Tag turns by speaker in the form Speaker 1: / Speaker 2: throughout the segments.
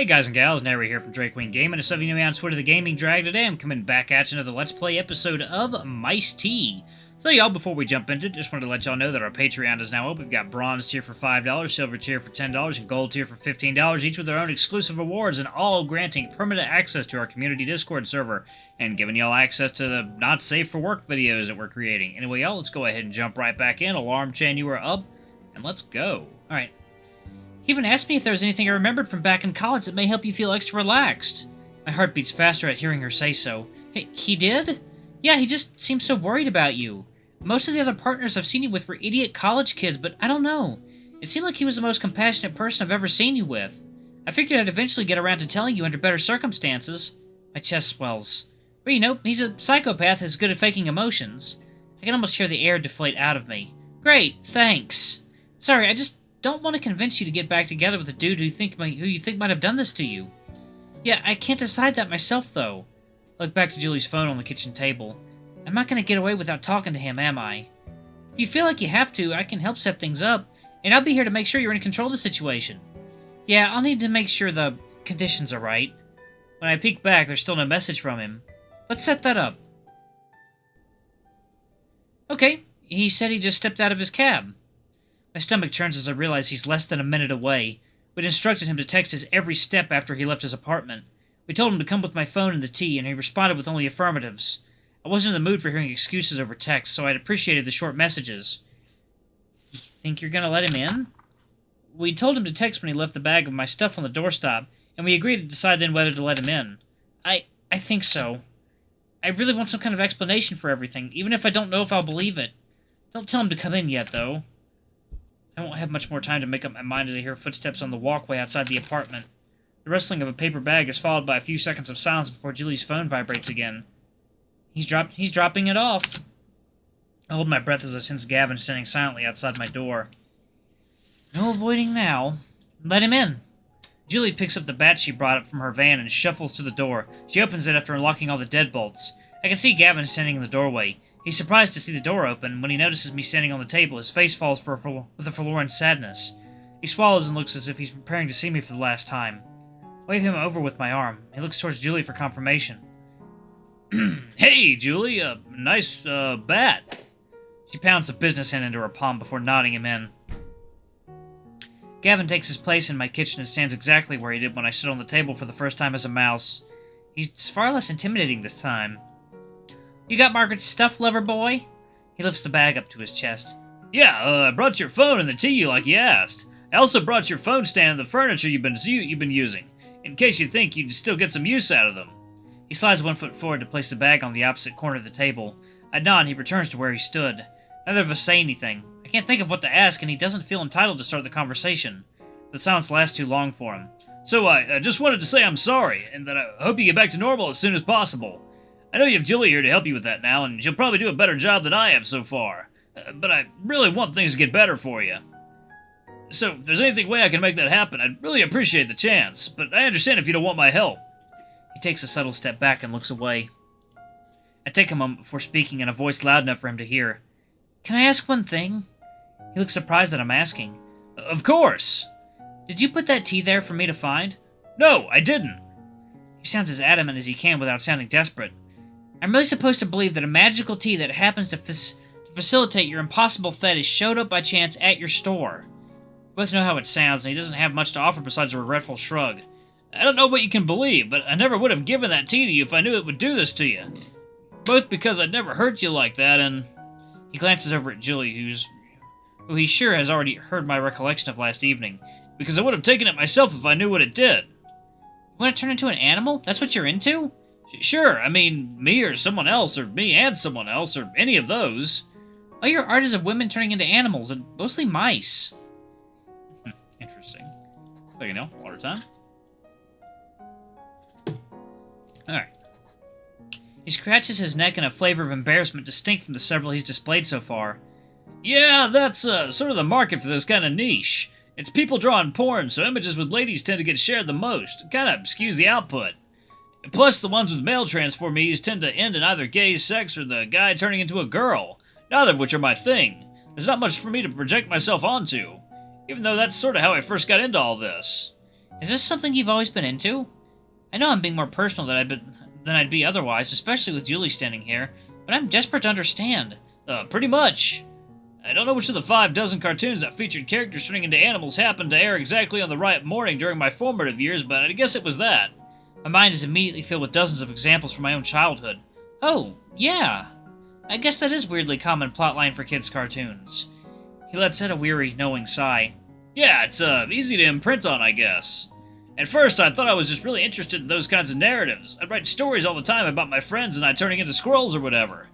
Speaker 1: Hey guys and gals, Nary here from Drake Wing Gaming. And some of you know me on Twitter, the Gaming Drag. Today I'm coming back at you another Let's Play episode of Mice Tea. So y'all, before we jump into it, just wanted to let y'all know that our Patreon is now open. We've got Bronze tier for $5, Silver tier for $10, and Gold tier for $15, each with their own exclusive awards, and all granting permanent access to our community Discord server, and giving y'all access to the not safe for work videos that we're creating. Anyway, y'all, let's go ahead and jump right back in. Alarm chain, you are up, and let's go. Alright. He even asked me if there was anything I remembered from back in college that may help you feel extra relaxed. My heart beats faster at hearing her say so. Hey, he did? Yeah, he just seemed so worried about you. Most of the other partners I've seen you with were idiot college kids, but I don't know. It seemed like he was the most compassionate person I've ever seen you with. I figured I'd eventually get around to telling you under better circumstances. My chest swells. But you know, he's a psychopath who's good at faking emotions. I can almost hear the air deflate out of me. Great, thanks. Sorry, I just don't want to convince you to get back together with a dude who you think might have done this to you. Yeah, I can't decide that myself, though. I look back to Julie's phone on the kitchen table. I'm not going to get away without talking to him, am I? If you feel like you have to, I can help set things up, and I'll be here to make sure you're in control of the situation. Yeah, I'll need to make sure the conditions are right. When I peek back, there's still no message from him. Let's set that up. Okay, he said he just stepped out of his cab. My stomach churns as I realize he's less than a minute away. We'd instructed him to text us every step after he left his apartment. We told him to come with my phone and the tea, and he responded with only affirmatives. I wasn't in the mood for hearing excuses over text, so I'd appreciated the short messages. You think you're gonna let him in? We told him to text when he left the bag of my stuff on the doorstop, and we agreed to decide then whether to let him in. I think so. I really want some kind of explanation for everything, even if I don't know if I'll believe it. Don't tell him to come in yet, though. I won't have much more time to make up my mind as I hear footsteps on the walkway outside the apartment. The rustling of a paper bag is followed by a few seconds of silence before Julie's phone vibrates again. He's dropping it off. I hold my breath as I sense Gavin standing silently outside my door. No avoiding now. Let him in. Julie picks up the bat she brought up from her van and shuffles to the door. She opens it after unlocking all the deadbolts. I can see Gavin standing in the doorway. He's surprised to see the door open. When he notices me standing on the table, his face falls with a forlorn sadness. He swallows and looks as if he's preparing to see me for the last time. I wave him over with my arm. He looks towards Julie for confirmation. Hey, Julie, nice bat. She pounds the business hand into her palm before nodding him in. Gavin takes his place in my kitchen and stands exactly where he did when I stood on the table for the first time as a mouse. He's far less intimidating this time. You got Margaret's stuff, lover boy? He lifts the bag up to his chest. Yeah, I brought your phone and the tea like you asked. I also brought your phone stand and the furniture you've been using, in case you think you'd still get some use out of them. He slides 1 foot forward to place the bag on the opposite corner of the table. I nod and he returns to where he stood. Neither of us say anything. I can't think of what to ask, and he doesn't feel entitled to start the conversation. The silence lasts too long for him. So I just wanted to say I'm sorry, and that I hope you get back to normal as soon as possible. I know you have Julie here to help you with that now, and she'll probably do a better job than I have so far. But I really want things to get better for you. So if there's anything way I can make that happen, I'd really appreciate the chance, but I understand if you don't want my help. He takes a subtle step back and looks away. I take a moment before speaking in a voice loud enough for him to hear. Can I ask one thing? He looks surprised that I'm asking. Of course! Did you put that tea there for me to find? No, I didn't. He sounds as adamant as he can without sounding desperate. I'm really supposed to believe that a magical tea that happens to facilitate your impossible fetish showed up by chance at your store. We both know how it sounds, and he doesn't have much to offer besides a regretful shrug. I don't know what you can believe, but I never would have given that tea to you if I knew it would do this to you. Both because I'd never hurt you like that, and... He glances over at Julie, who he's sure has already heard my recollection of last evening, because I would have taken it myself if I knew what it did. You want to turn into an animal? That's what you're into? Sure, I mean, me or someone else, or me and someone else, or any of those. All your art is of women turning into animals, and mostly mice. Interesting. So, you know, water time. Alright. He scratches his neck in a flavor of embarrassment distinct from the several he's displayed so far. Yeah, that's sort of the market for this kind of niche. It's people drawing porn, so images with ladies tend to get shared the most. Kind of skews the output. Plus, the ones with male transformees tend to end in either gay sex or the guy turning into a girl, neither of which are my thing. There's not much for me to project myself onto, even though that's sort of how I first got into all this. Is this something you've always been into? I know I'm being more personal than I'd be otherwise, especially with Julie standing here, but I'm desperate to understand.
Speaker 2: Pretty much. I don't know which of the 6 cartoons that featured characters turning into animals happened to air exactly on the right morning during my formative years, but I guess it was that.
Speaker 1: My mind is immediately filled with dozens of examples from my own childhood. Oh, yeah. I guess that is weirdly common plotline for kids' cartoons. He lets out a weary, knowing sigh.
Speaker 2: Yeah, it's easy to imprint on, I guess. At first, I thought I was just really interested in those kinds of narratives. I'd write stories all the time about my friends and I turning into squirrels or whatever.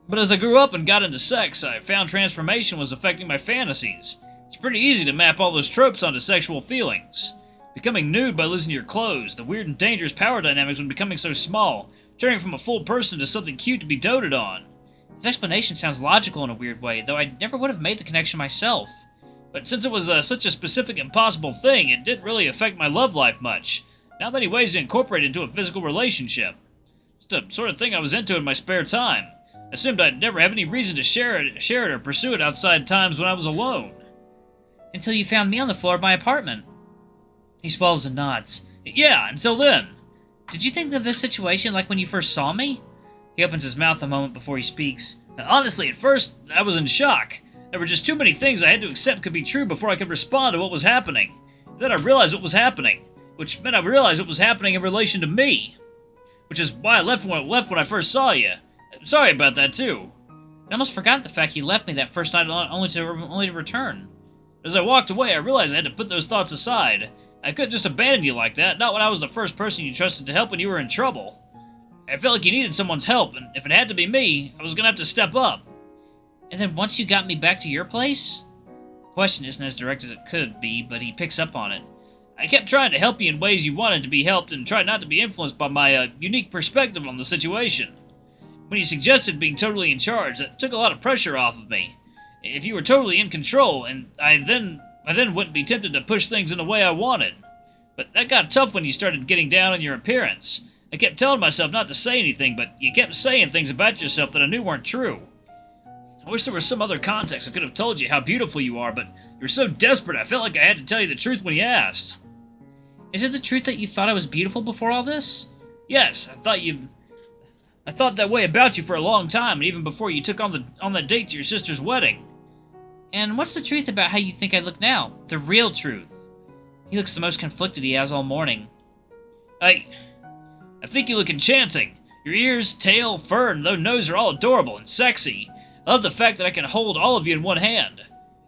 Speaker 2: But as I grew up and got into sex, I found transformation was affecting my fantasies. It's pretty easy to map all those tropes onto sexual feelings. Becoming nude by losing your clothes, the weird and dangerous power dynamics when becoming so small, turning from a full person to something cute to be doted on.
Speaker 1: His explanation sounds logical in a weird way, though I never would have made the connection myself.
Speaker 2: But since it was such a specific and possible thing, it didn't really affect my love life much. Not many ways to incorporate it into a physical relationship. Just a sort of thing I was into in my spare time. Assumed I'd never have any reason to share it or pursue it outside times when I was alone.
Speaker 1: Until you found me on the floor of my apartment. He swallows and nods.
Speaker 2: Yeah, until then.
Speaker 1: Did you think of this situation like when you first saw me?
Speaker 2: He opens his mouth a moment before he speaks. Honestly, at first, I was in shock. There were just too many things I had to accept could be true before I could respond to what was happening. Then I realized what was happening, which meant I realized what was happening in relation to me. Which is why I left when I first saw you. Sorry about that, too.
Speaker 1: I almost forgot the fact you left me that first night only to return.
Speaker 2: As I walked away, I realized I had to put those thoughts aside. I couldn't just abandon you like that, not when I was the first person you trusted to help when you were in trouble. I felt like you needed someone's help, and if it had to be me, I was gonna have to step up.
Speaker 1: And then once you got me back to your place? The question isn't as direct as it could be, but he picks up on it.
Speaker 2: I kept trying to help you in ways you wanted to be helped and tried not to be influenced by my unique perspective on the situation. When you suggested being totally in charge, that took a lot of pressure off of me. If you were totally in control, and I then wouldn't be tempted to push things in the way I wanted. But that got tough when you started getting down on your appearance. I kept telling myself not to say anything, but you kept saying things about yourself that I knew weren't true. I wish there was some other context I could have told you how beautiful you are, but you were so desperate I felt like I had to tell you the truth when you asked.
Speaker 1: Is it the truth that you thought I was beautiful before all this?
Speaker 2: Yes, I thought that way about you for a long time, and even before you took on that date to your sister's wedding.
Speaker 1: And what's the truth about how you think I look now? The real truth. He looks the most conflicted he has all morning.
Speaker 2: I think you look enchanting. Your ears, tail, fur, and nose are all adorable and sexy. I love the fact that I can hold all of you in one hand.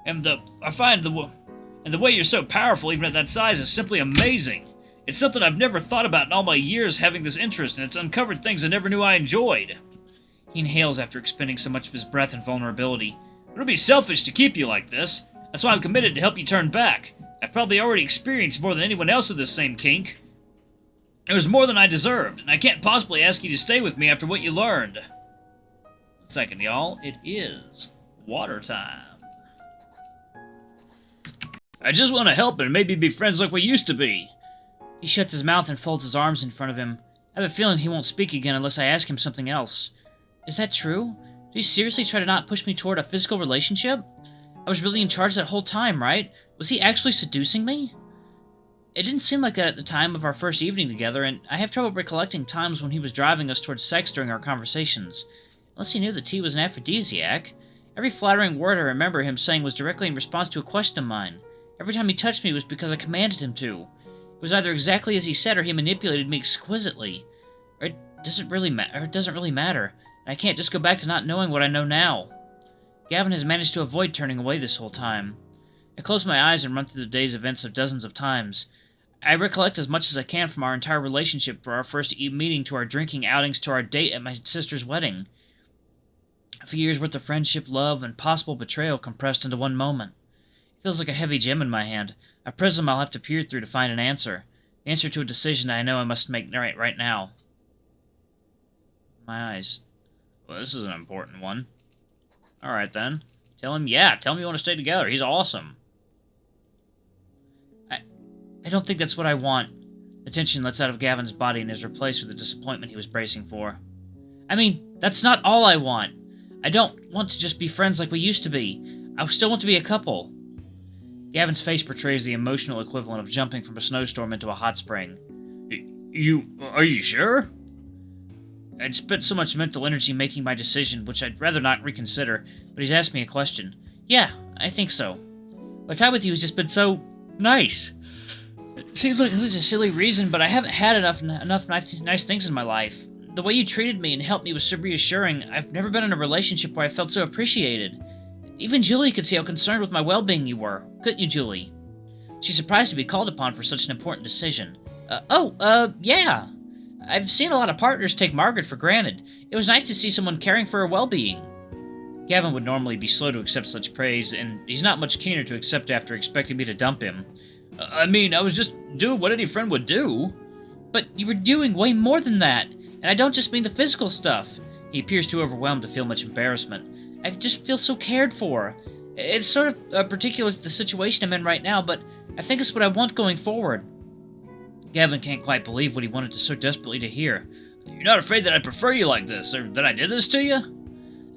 Speaker 2: And the way you're so powerful even at that size is simply amazing. It's something I've never thought about in all my years having this interest, and it's uncovered things I never knew I enjoyed.
Speaker 1: He inhales after expending so much of his breath and vulnerability.
Speaker 2: It would be selfish to keep you like this. That's why I'm committed to help you turn back. I've probably already experienced more than anyone else with this same kink. It was more than I deserved, and I can't possibly ask you to stay with me after what you learned. 1 second, y'all. It is water time. I just want to help and maybe be friends like we used to be.
Speaker 1: He shuts his mouth and folds his arms in front of him. I have a feeling he won't speak again unless I ask him something else. Is that true? Did he seriously try to not push me toward a physical relationship? I was really in charge that whole time, right? Was he actually seducing me? It didn't seem like that at the time of our first evening together, and I have trouble recollecting times when he was driving us towards sex during our conversations. Unless he knew the tea was an aphrodisiac. Every flattering word I remember him saying was directly in response to a question of mine. Every time he touched me was because I commanded him to. It was either exactly as he said or he manipulated me exquisitely. Or it doesn't really matter. And I can't just go back to not knowing what I know now. Gavin has managed to avoid turning away this whole time. I close my eyes and run through the day's events of dozens of times. I recollect as much as I can from our entire relationship, from our first meeting to our drinking outings to our date at my sister's wedding. A few years' worth of friendship, love, and possible betrayal compressed into one moment. It feels like a heavy gem in my hand, a prism I'll have to peer through to find an answer. The answer to a decision I know I must make right now. My eyes.
Speaker 2: Well, this is an important one.
Speaker 1: Alright then.
Speaker 2: Tell him you want to stay together. He's awesome.
Speaker 1: I don't think that's what I want. The tension lets out of Gavin's body and is replaced with the disappointment he was bracing for. I mean, that's not all I want. I don't want to just be friends like we used to be. I still want to be a couple. Gavin's face portrays the emotional equivalent of jumping from a snowstorm into a hot spring.
Speaker 2: Are you sure?
Speaker 1: I'd spent so much mental energy making my decision, which I'd rather not reconsider, but he's asked me a question. Yeah, I think so. My time with you has just been so nice. It seems like such a silly reason, but I haven't had enough nice things in my life. The way you treated me and helped me was so reassuring. I've never been in a relationship where I felt so appreciated. Even Julie could see how concerned with my well-being you were. Couldn't you, Julie? She's surprised to be called upon for such an important decision. Yeah. I've seen a lot of partners take Margaret for granted. It was nice to see someone caring for her well-being. Gavin would normally be slow to accept such praise, and he's not much keener to accept after expecting me to dump him.
Speaker 2: I was just doing what any friend would do.
Speaker 1: But you were doing way more than that, and I don't just mean the physical stuff. He appears too overwhelmed to feel much embarrassment. I just feel so cared for. It's sort of particular to the situation I'm in right now, but I think it's what I want going forward. Gavin can't quite believe what he wanted to so desperately to hear.
Speaker 2: You're not afraid that I prefer you like this, or that I did this to you?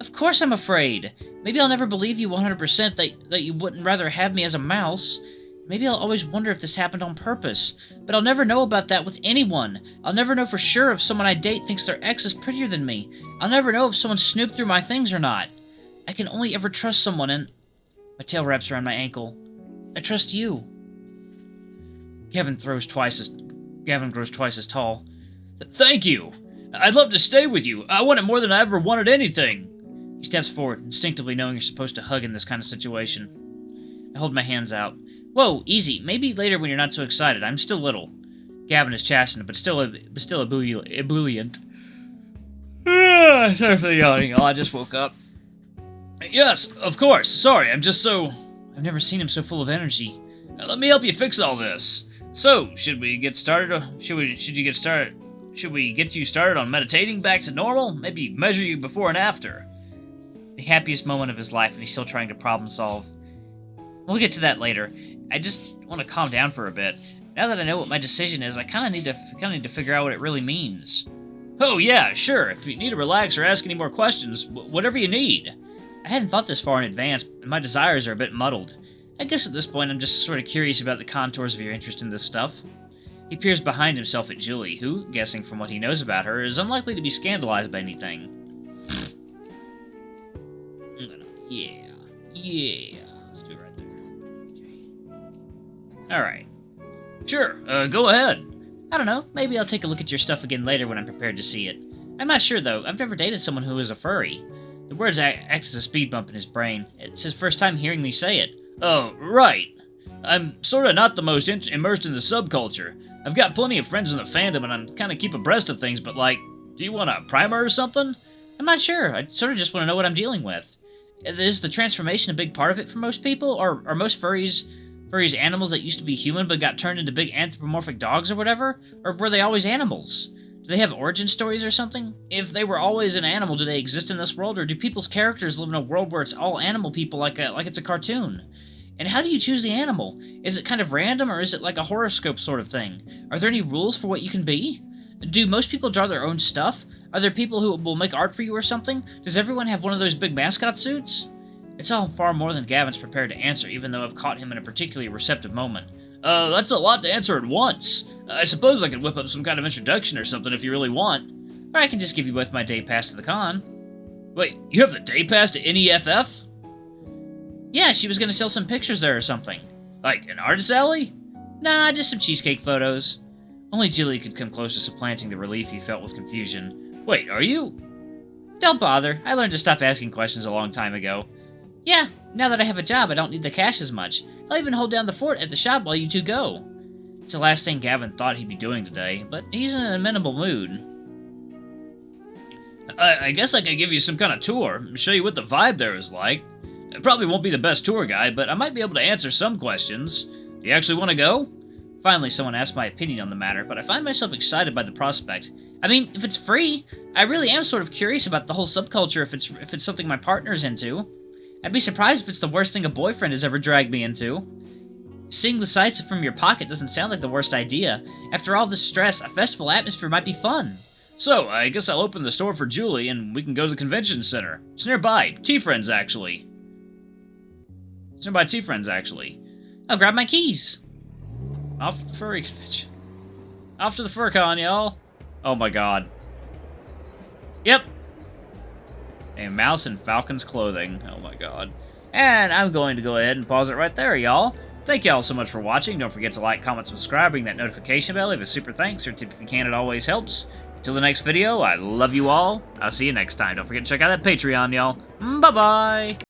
Speaker 1: Of course I'm afraid. Maybe I'll never believe you 100% that you wouldn't rather have me as a mouse. Maybe I'll always wonder if this happened on purpose. But I'll never know about that with anyone. I'll never know for sure if someone I date thinks their ex is prettier than me. I'll never know if someone snooped through my things or not. I can only ever trust someone, and... My tail wraps around my ankle. I trust you. Gavin grows twice as tall.
Speaker 2: Thank you. I'd love to stay with you. I want it more than I ever wanted anything.
Speaker 1: He steps forward, instinctively knowing you're supposed to hug in this kind of situation. I hold my hands out. Whoa, easy. Maybe later when you're not so excited. I'm still little. Gavin is chastened, but still ebullient.
Speaker 2: Sorry for the yawning. I just woke up. Yes, of course. Sorry, I'm just so...
Speaker 1: I've never seen him so full of energy.
Speaker 2: Let me help you fix all this. So, should we get started? Should you get started? Should we get you started on meditating back to normal? Maybe measure you before and after.
Speaker 1: The happiest moment of his life, and he's still trying to problem solve. We'll get to that later. I just want to calm down for a bit. Now that I know what my decision is, I kind of need to figure out what it really means.
Speaker 2: Oh yeah, sure. If you need to relax or ask any more questions, whatever you need.
Speaker 1: I hadn't thought this far in advance, and my desires are a bit muddled. I guess at this point I'm just sort of curious about the contours of your interest in this stuff. He peers behind himself at Julie, who, guessing from what he knows about her, is unlikely to be scandalized by anything. Yeah. Let's do it right there. Okay. Alright.
Speaker 2: Sure, go ahead.
Speaker 1: I don't know, maybe I'll take a look at your stuff again later when I'm prepared to see it. I'm not sure, though. I've never dated someone who is a furry. The words act as a speed bump in his brain. It's his first time hearing me say it.
Speaker 2: Oh, right. I'm sorta not the most immersed in the subculture. I've got plenty of friends in the fandom and I kinda keep abreast of things, but like, do you want a primer or something?
Speaker 1: I'm not sure. I sort of just want to know what I'm dealing with. Is the transformation a big part of it for most people? Or are most furries animals that used to be human but got turned into big anthropomorphic dogs or whatever? Or were they always animals? Do they have origin stories or something? If they were always an animal, do they exist in this world? Or do people's characters live in a world where it's all animal people like it's a cartoon? And how do you choose the animal? Is it kind of random, or is it like a horoscope sort of thing? Are there any rules for what you can be? Do most people draw their own stuff? Are there people who will make art for you or something? Does everyone have one of those big mascot suits? It's all far more than Gavin's prepared to answer, even though I've caught him in a particularly receptive moment.
Speaker 2: That's a lot to answer at once. I suppose I could whip up some kind of introduction or something if you really want.
Speaker 1: Or I can just give you both my day pass to the con.
Speaker 2: Wait, you have the day pass to NEFF?
Speaker 1: Yeah, she was gonna sell some pictures there or something.
Speaker 2: Like an artist alley?
Speaker 1: Nah, just some cheesecake photos. Only Julie could come close to supplanting the relief he felt with confusion.
Speaker 2: Wait, are you?
Speaker 1: Don't bother. I learned to stop asking questions a long time ago. Yeah, now that I have a job, I don't need the cash as much. I'll even hold down the fort at the shop while you two go. It's the last thing Gavin thought he'd be doing today, but he's in an amenable mood.
Speaker 2: I guess I could give you some kind of tour, show you what the vibe there is like. I probably won't be the best tour guide, but I might be able to answer some questions. Do you actually want to go?
Speaker 1: Finally, someone asked my opinion on the matter, but I find myself excited by the prospect. I mean, if it's free, I really am sort of curious about the whole subculture if it's something my partner's into. I'd be surprised if it's the worst thing a boyfriend has ever dragged me into. Seeing the sights from your pocket doesn't sound like the worst idea. After all this stress, a festival atmosphere might be fun.
Speaker 2: So, I guess I'll open the store for Julie and we can go to the convention center. It's nearby. T-Friends, actually.
Speaker 1: I'll grab my keys.
Speaker 2: Off to the furry convention. Off to the FurCon, y'all. Oh my god. Yep. A mouse in Falcon's clothing. Oh my god. And I'm going to go ahead and pause it right there, y'all. Thank y'all so much for watching. Don't forget to like, comment, subscribe, ring that notification bell, leave a super thanks, or tip if you can, it always helps. Until the next video, I love you all. I'll see you next time. Don't forget to check out that Patreon, y'all. Bye-bye!